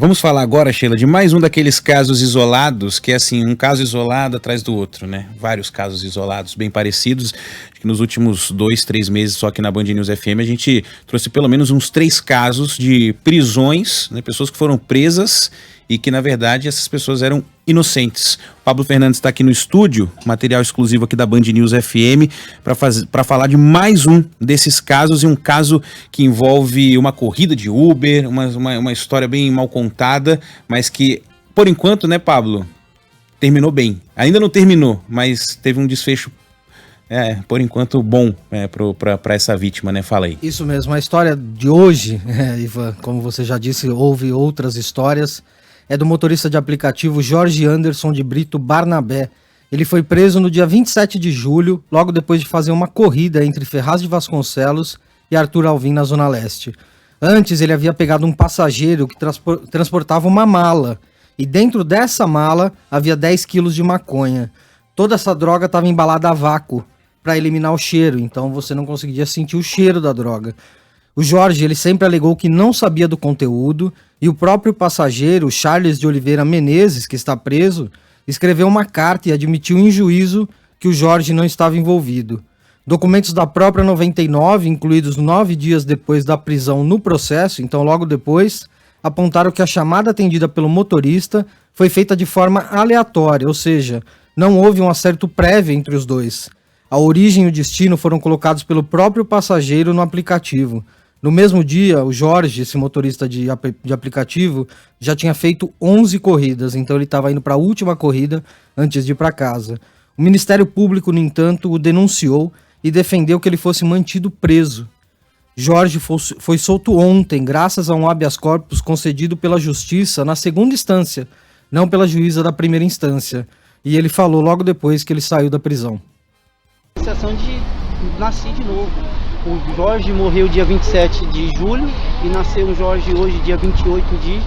Vamos falar agora, Sheila, de mais um daqueles casos isolados, que é assim, um caso isolado atrás do outro, né? Vários casos isolados, bem parecidos. Acho que nos últimos 2, 3 meses, só aqui na Band News FM, a gente trouxe pelo menos uns 3 casos de prisões, né? Pessoas que foram presas e que, na verdade, essas pessoas eram inocentes. O Pablo Fernandes está aqui no estúdio, material exclusivo aqui da Band News FM, para falar de mais um desses casos, e um caso que envolve uma corrida de Uber, uma história bem mal contada, mas que, por enquanto, né, Pablo, terminou bem. Ainda não terminou, mas teve um desfecho, por enquanto, bom para essa vítima, né? Fala aí. Isso mesmo, a história de hoje, Ivan, como você já disse, houve outras histórias, é do motorista de aplicativo Jorge Anderson de Brito Barnabé. Ele foi preso no dia 27 de julho, logo depois de fazer uma corrida entre Ferraz de Vasconcelos e Arthur Alvim na Zona Leste. Antes, ele havia pegado um passageiro que transportava uma mala, e dentro dessa mala havia 10 quilos de maconha. Toda essa droga estava embalada a vácuo, para eliminar o cheiro, então você não conseguia sentir o cheiro da droga. O Jorge, ele sempre alegou que não sabia do conteúdo, e o próprio passageiro, Charles de Oliveira Menezes, que está preso, escreveu uma carta e admitiu em juízo que o Jorge não estava envolvido. Documentos da própria 99, incluídos 9 dias depois da prisão no processo, então logo depois, apontaram que a chamada atendida pelo motorista foi feita de forma aleatória, ou seja, não houve um acerto prévio entre os dois. A origem e o destino foram colocados pelo próprio passageiro no aplicativo. No mesmo dia, o Jorge, esse motorista de aplicativo, já tinha feito 11 corridas, então ele estava indo para a última corrida antes de ir para casa. O Ministério Público, no entanto, o denunciou e defendeu que ele fosse mantido preso. Jorge foi solto ontem, graças a um habeas corpus concedido pela Justiça na segunda instância, não pela juíza da primeira instância. E ele falou logo depois que ele saiu da prisão. Sensação de nascer de novo. O Jorge morreu dia 27 de julho e nasceu um Jorge hoje, dia 28 de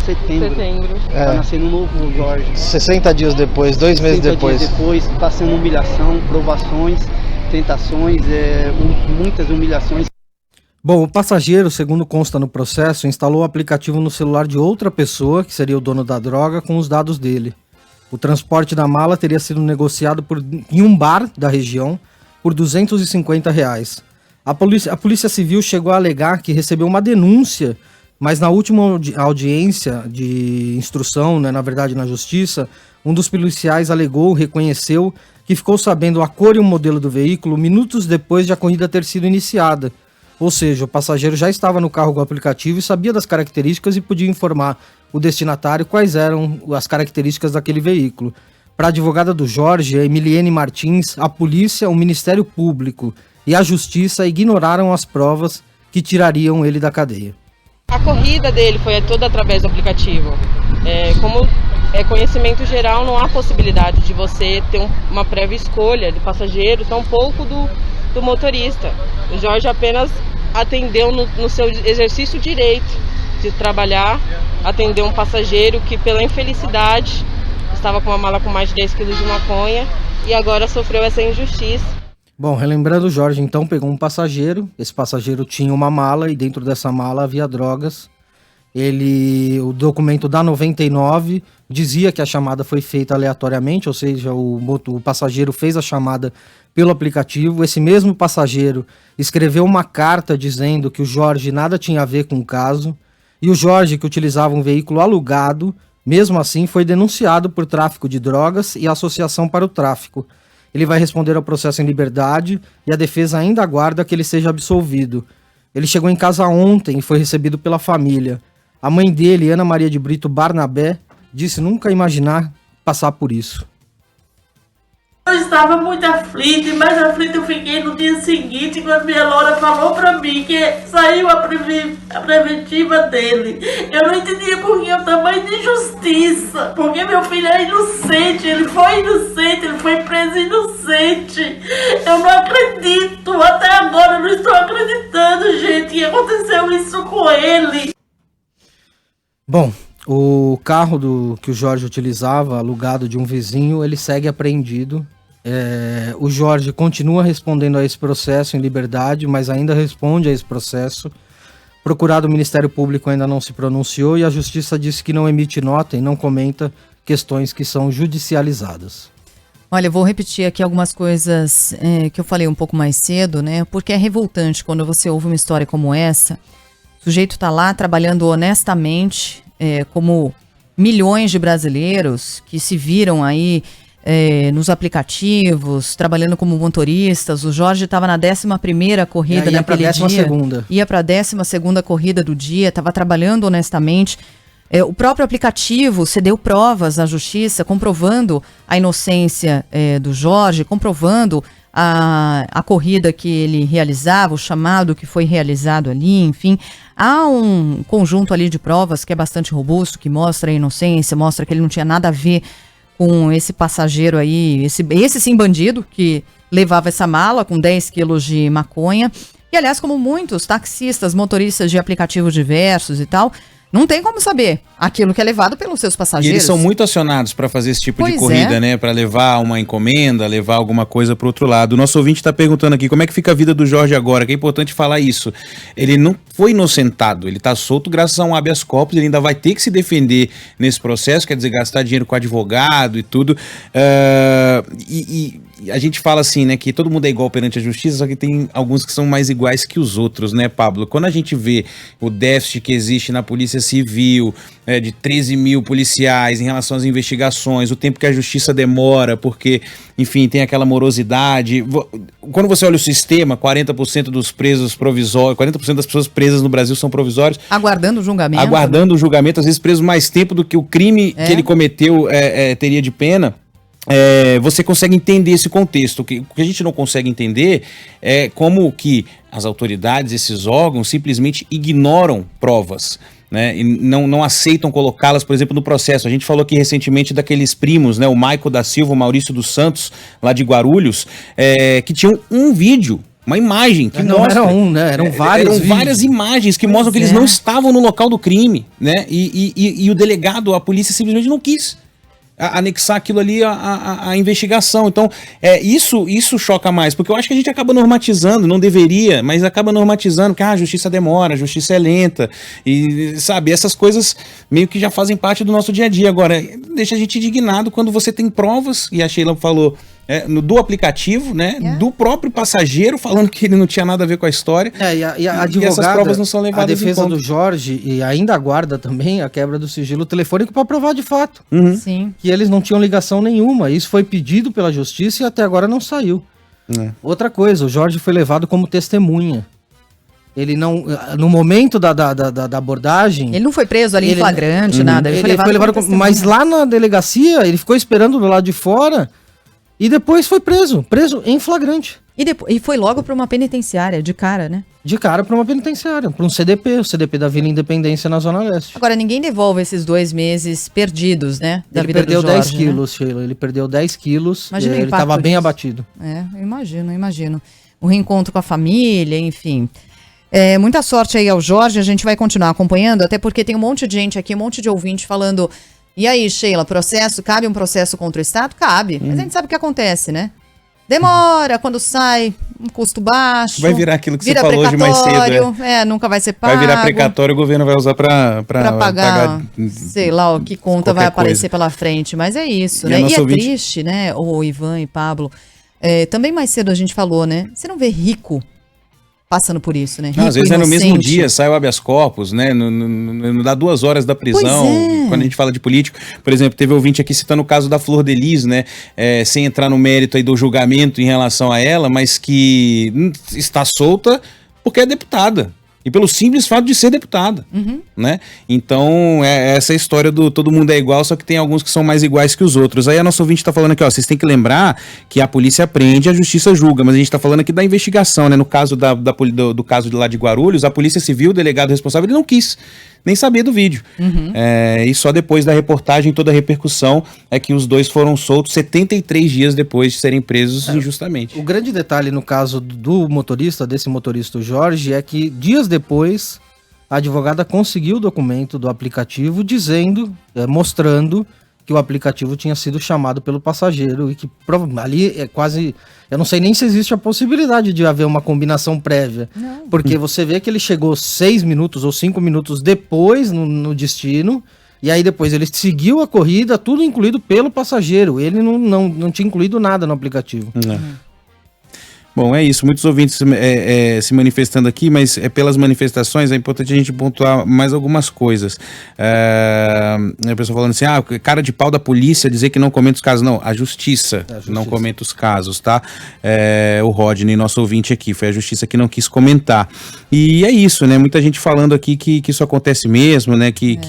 setembro. Tá nascendo um novo Jorge. 60 dias depois, 2 meses depois. 60 dias depois, tá sendo humilhação, provações, tentações, muitas humilhações. Bom, o passageiro, segundo consta no processo, instalou o aplicativo no celular de outra pessoa, que seria o dono da droga, com os dados dele. O transporte da mala teria sido negociado em um bar da região por R$250. A Polícia Civil chegou a alegar que recebeu uma denúncia, mas na última audiência de instrução, né, na verdade na Justiça, um dos policiais reconheceu que ficou sabendo a cor e o modelo do veículo minutos depois de a corrida ter sido iniciada. Ou seja, o passageiro já estava no carro com o aplicativo e sabia das características e podia informar o destinatário quais eram as características daquele veículo. Para a advogada do Jorge, a Emiliene Martins, a polícia, o Ministério Público e a Justiça ignoraram as provas que tirariam ele da cadeia. A corrida dele foi toda através do aplicativo. Como é conhecimento geral, não há possibilidade de você ter uma prévia escolha do passageiro, tampouco do motorista. O Jorge apenas atendeu no seu exercício direito de trabalhar, atendeu um passageiro que, pela infelicidade, estava com uma mala com mais de 10 quilos de maconha e agora sofreu essa injustiça. Bom, relembrando, o Jorge então pegou um passageiro, esse passageiro tinha uma mala e dentro dessa mala havia drogas. O documento da 99 dizia que a chamada foi feita aleatoriamente, ou seja, o passageiro fez a chamada pelo aplicativo. Esse mesmo passageiro escreveu uma carta dizendo que o Jorge nada tinha a ver com o caso, e o Jorge, que utilizava um veículo alugado, mesmo assim foi denunciado por tráfico de drogas e associação para o tráfico. Ele vai responder ao processo em liberdade e a defesa ainda aguarda que ele seja absolvido. Ele chegou em casa ontem e foi recebido pela família. A mãe dele, Ana Maria de Brito Barnabé, disse nunca imaginar passar por isso. Eu estava muito aflita e mais aflita eu fiquei no dia seguinte, quando minha Laura falou pra mim que saiu a preventiva dele. Eu não entendia por que o tamanho de injustiça, porque meu filho é inocente, ele foi preso inocente. Eu não acredito, até agora eu não estou acreditando, gente, que aconteceu isso com ele. Bom, o carro que o Jorge utilizava, alugado de um vizinho, ele segue apreendido. O Jorge continua respondendo a esse processo em liberdade, mas ainda responde a esse processo. procurado, o Ministério Público ainda não se pronunciou e a Justiça disse que não emite nota e não comenta questões que são judicializadas. Olha, eu vou repetir aqui algumas coisas que eu falei um pouco mais cedo, né? Porque é revoltante quando você ouve uma história como essa. O sujeito está lá trabalhando honestamente, como milhões de brasileiros que se viram aí nos aplicativos, trabalhando como motoristas. O Jorge estava na 11ª corrida naquele dia. Ia para a 12ª corrida do dia, estava trabalhando honestamente. O próprio aplicativo cedeu provas à justiça, comprovando a inocência do Jorge, comprovando a corrida que ele realizava, o chamado que foi realizado ali, enfim. Há um conjunto ali de provas que é bastante robusto, que mostra a inocência, mostra que ele não tinha nada a ver com esse passageiro aí, esse sim bandido, que levava essa mala com 10 quilos de maconha. E, aliás, como muitos taxistas, motoristas de aplicativos diversos e tal, não tem como saber aquilo que é levado pelos seus passageiros. E eles são muito acionados para fazer esse tipo de corrida, né? Para levar uma encomenda, levar alguma coisa para o outro lado. O nosso ouvinte está perguntando aqui como é que fica a vida do Jorge agora, que é importante falar isso. Ele não foi inocentado, ele está solto graças a um habeas corpus, ele ainda vai ter que se defender nesse processo, quer dizer, gastar dinheiro com advogado e tudo. E a gente fala assim, né, que todo mundo é igual perante a justiça, só que tem alguns que são mais iguais que os outros, né, Pablo? Quando a gente vê o déficit que existe na Polícia Civil, de 13 mil policiais em relação às investigações, o tempo que a justiça demora, porque, enfim, tem aquela morosidade. Quando você olha o sistema, 40% dos presos provisórios, 40% das pessoas presas no Brasil são provisórios. Aguardando o julgamento. Aguardando o julgamento, às vezes preso mais tempo do que o crime que ele cometeu teria de pena. Você consegue entender esse contexto. O que a gente não consegue entender é como que as autoridades, esses órgãos, simplesmente ignoram provas, né, e não aceitam colocá-las, por exemplo, no processo. A gente falou aqui recentemente daqueles primos, né, o Maico da Silva, o Maurício dos Santos, lá de Guarulhos, que tinham um vídeo, uma imagem que mostra... Não era um, né? Eram várias imagens que mostram que eles não estavam no local do crime, né? E o delegado, a polícia simplesmente não quis anexar aquilo ali à investigação. Então, isso choca mais, porque eu acho que a gente acaba normatizando, não deveria, mas acaba normatizando que a justiça demora, a justiça é lenta, e sabe, essas coisas meio que já fazem parte do nosso dia a dia. Agora, deixa a gente indignado quando você tem provas, e a Sheila falou, do aplicativo, né, do próprio passageiro falando que ele não tinha nada a ver com a história, e a advogada, essas provas não são levadas a defesa em conta. do Jorge, e ainda aguarda também a quebra do sigilo telefônico para provar de fato Sim. que eles não tinham ligação nenhuma. Isso foi pedido pela justiça e até agora não saiu. Outra coisa, o Jorge foi levado como testemunha. Ele não, no momento da abordagem... Ele não foi preso ali em flagrante, nada. Ele foi levado mas lá na delegacia, ele ficou esperando do lado de fora e depois foi preso em flagrante. E foi logo para uma penitenciária, de cara, né? De cara para uma penitenciária, para um CDP, o CDP da Vila Independência na Zona Leste. Agora, ninguém devolve esses 2 meses perdidos, né? Da vida do Jorge. Ele perdeu 10 quilos, né? Sheila. Ele perdeu 10 quilos. Imagina ele estava bem abatido. Eu imagino. O reencontro com a família, enfim... muita sorte aí ao Jorge, a gente vai continuar acompanhando, até porque tem um monte de gente aqui, um monte de ouvinte falando, e aí, Sheila, cabe um processo contra o Estado? Cabe, mas a gente sabe o que acontece, né? Demora, quando sai, um custo baixo. Vai virar aquilo que você falou hoje mais cedo. Nunca vai ser pago. Vai virar precatório, o governo vai usar pra pagar, sei lá, que conta vai aparecer pela frente, mas é isso, né? E é triste, né, o Ivan e Pablo, também mais cedo a gente falou, né? Você não vê rico passando por isso, né? Às vezes no mesmo dia sai o habeas corpus, né? Não dá 2 horas da prisão. Quando a gente fala de político, por exemplo, teve ouvinte aqui citando o caso da Flor de Lis, né? Sem entrar no mérito aí do julgamento em relação a ela, mas que está solta porque é deputada. E pelo simples fato de ser deputada, né? Então, essa história do todo mundo é igual, só que tem alguns que são mais iguais que os outros. Aí a nossa ouvinte tá falando aqui, vocês têm que lembrar que a polícia prende, a justiça julga, mas a gente tá falando aqui da investigação, né? No caso do caso de lá de Guarulhos, a Polícia Civil, o delegado responsável, ele não quis nem saber do vídeo. E só depois da reportagem, toda a repercussão, é que os 2 foram soltos 73 dias depois de serem presos injustamente. O grande detalhe no caso desse motorista Jorge, é que dias depois a advogada conseguiu o documento do aplicativo dizendo, mostrando que o aplicativo tinha sido chamado pelo passageiro e que ali é quase... Eu não sei nem se existe a possibilidade de haver uma combinação prévia. Não. Porque você vê que ele chegou 6 minutos ou 5 minutos depois no destino, e aí depois ele seguiu a corrida, tudo incluído pelo passageiro. Ele não tinha incluído nada no aplicativo. Bom, é isso. Muitos ouvintes se manifestando aqui, mas pelas manifestações é importante a gente pontuar mais algumas coisas. A pessoa falando assim, cara de pau da polícia dizer que não comenta os casos. Não, a justiça não comenta os casos, tá? O Rodney, nosso ouvinte aqui, foi a justiça que não quis comentar. E é isso, né? Muita gente falando aqui que isso acontece mesmo, né? Que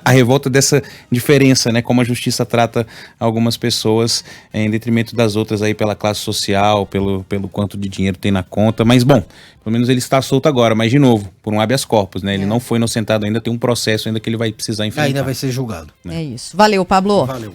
a revolta dessa diferença, né? Como a justiça trata algumas pessoas em detrimento das outras aí pela classe social, pelo quanto de dinheiro tem na conta, mas bom, pelo menos ele está solto agora, mas de novo, por um habeas corpus, né? Ele não foi inocentado ainda, tem um processo ainda que ele vai precisar enfrentar. Ainda vai ser julgado. É isso. Valeu, Pablo. Valeu.